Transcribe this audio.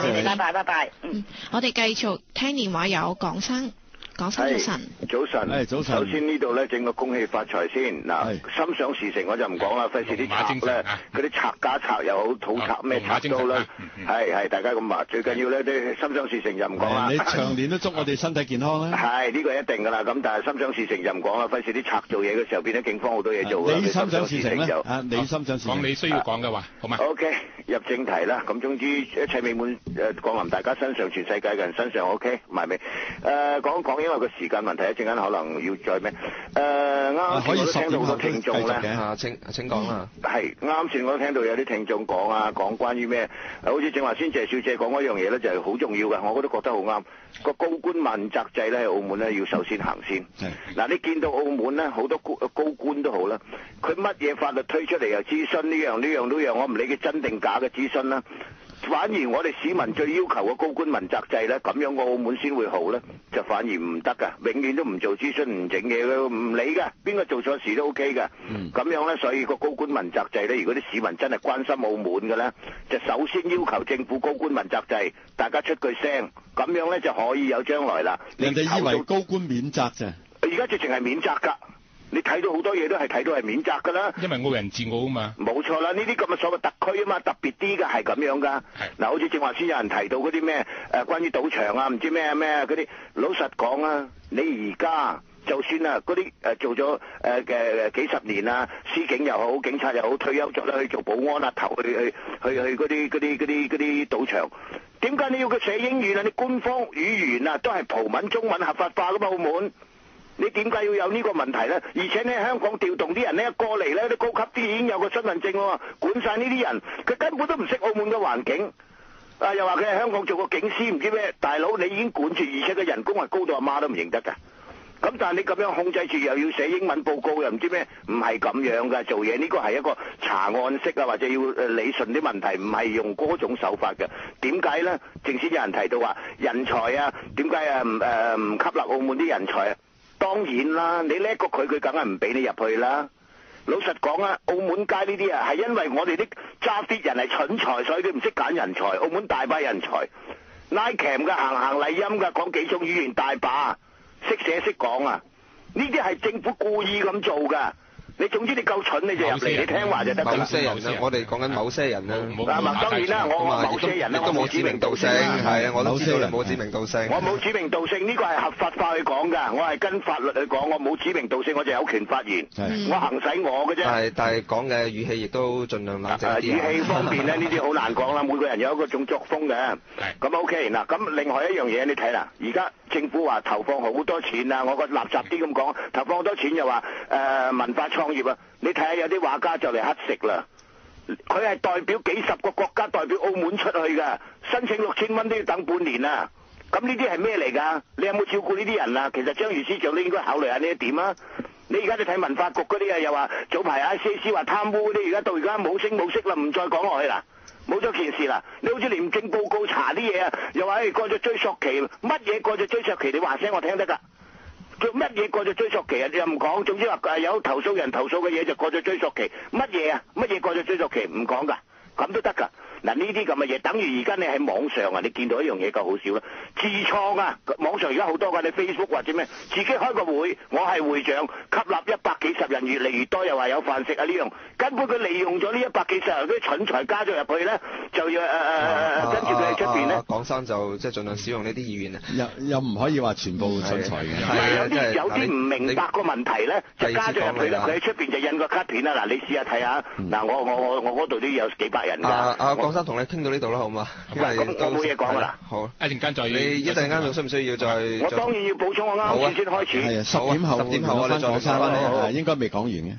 拜拜，拜拜。我哋繼續聽電話，有港生。早晨，早晨，早晨。首先呢度咧整個恭喜發財先嗱，心想事成我就唔講啦，費事啲賊咧，嗰啲賊家賊又好，土賊咩賊都啦，係大家咁話，最緊要咧啲心想事成就唔講啦。你長年都祝我哋身體健康啦。係呢個一定噶啦，咁但係心想事成就唔講啦，費事啲賊做嘢嘅時候變咗警方好多嘢做。你心想事成就你心想事成。講你需要講嘅話，好嘛 ？OK， 入正題啦。咁總之一切美滿降臨大家身上，全世界嘅人身上 OK， 埋尾講因為個時間問題，一陣間可能要再咩？啱先我都聽到好多聽眾咧，請講啦。係啱先我都聽到有啲聽眾講關於咩？好似正話先謝小姐講嗰樣嘢咧，就係好重要嘅，我都覺得好啱。個高官問責制咧，喺澳門咧要首先行先。嗱，你見到澳門咧好多高官都好啦，佢乜嘢法律推出嚟又諮詢呢樣，我唔理佢真定假嘅諮詢啦。反而我哋市民最要求嘅高官問責制咧，咁樣個澳門先會好咧，就反而唔得噶，永遠都唔做諮詢，唔整嘢嘅，唔理噶，邊個做錯事都 OK 噶。咁樣咧，所以個高官問責制咧，如果啲市民真係關心澳門嘅咧，就首先要求政府高官問責制，大家出句聲，咁樣咧就可以有將來啦。人哋以為高官免責啫，而家直情係免責噶。你睇到好多嘢都係睇到係免責㗎啦，因為澳人治澳啊嘛。冇錯啦，呢啲咁嘅所謂特區啊嘛，特別啲嘅係咁樣㗎。嗱，好似正話先有人提到嗰啲咩關於賭場啊，唔知咩嗰啲，老實講啊，你而家就算啊嗰啲做咗幾十年啊，司警又好，警察又好，退休咗啦去做保安啊，投去嗰啲賭場，點解你要佢寫英語啊？你官方語言啊都係葡文、中文合法化㗎嘛，澳門。你點解要有呢個問題呢？而且呢，香港調動啲人呢，一過嚟呢，啲高級啲已經有個身份證喎，管晒呢啲人，佢根本都唔識澳門嘅環境。又話佢喺香港做過警司，唔知咩，大佬你已經管住，而且個人工係高到阿媽都唔認得㗎。咁但係你咁樣控制住，又要寫英文報告，又唔知咩，唔係咁樣㗎做嘢。呢個係一個查案式啊，或者要理順啲問題，唔係用嗰種手法嘅。點解呢？正先有人提到話人才啊，點解唔吸納澳門啲人才啊？當然啦，你叻過佢梗係唔俾你入去啦。老實講啊，澳門街呢啲啊係因為我哋啲揸 fit 人係蠢材，所以佢唔識揀人才。澳門大把人才，拉 cam 嘅，行麗音嘅，講幾種語言大把，識寫識講啊。呢啲係政府故意咁做㗎。你總之你夠蠢你就入嚟，你聽話就得㗎啦。某些人啊，我哋講緊某些人啦。當然啦，我某些人咧，都冇指名道姓，係啊，我都知道你冇指名道姓。我冇指名道姓，呢個係合法化去講㗎，我係跟法律去講，我冇指名道姓，我就有權發言，我行使我嘅啫。但係講嘅語氣亦都盡量冷靜啲。語氣方面咧，呢啲好難講啦，每個人有一種作風嘅。咁 OK 嗱，咁另外一樣嘢你睇啦，而家政府話投放好多錢啊，我個垃圾啲咁講，投放好多錢又話文化創業啊，你睇下有啲畫家就嚟乞食啦，佢係代表幾十個國家，代表澳門出去㗎，申請6000蚊都要等半年啊！咁呢啲係咩嚟㗎？你有冇照顧呢啲人啊？其實張宇司長都應該考慮下呢一點啊！你而家你睇文化局嗰啲啊，又話早排ICAC話貪污嗰啲，而家到而家冇聲冇息啦，唔再講落去啦，冇咗件事啦。你好似廉政報告查啲嘢啊，又話過咗追溯期，乜嘢過咗追溯期？你話聲我聽得㗎。做乜嘢過咗追溯期啊？你又唔講，總之話有投訴人投訴嘅嘢就過咗追溯期，乜嘢啊？乜嘢過咗追溯期唔講㗎？咁都得㗎。嗱，呢啲咁嘅嘢，等於而家你喺網上啊，你見到一樣嘢夠好笑啦，自創啊，網上而家好多㗎，你 Facebook 或者咩，自己開個會，我係會長，吸納100幾十人，越嚟越多，又話有飯食啊呢樣，根本佢利用咗呢100幾十人啲蠢材加咗入去咧，就要跟住佢喺出邊咧。港生就即係盡量使用呢啲語言啊，又唔可以話全部蠢材嘅，係有啲唔明白個問題咧，就加咗入去啦，佢喺出邊就印個卡片啦。嗱，你試下睇下，嗱我嗰度都有幾百人㗎。港生同你傾到呢度啦，好嘛？咁我冇嘢講㗎啦。好，一陣間再。你一陣間仲需唔需要再？我當然要補充，我啱先開始。係10點後我哋再翻嚟，應該未講完嘅。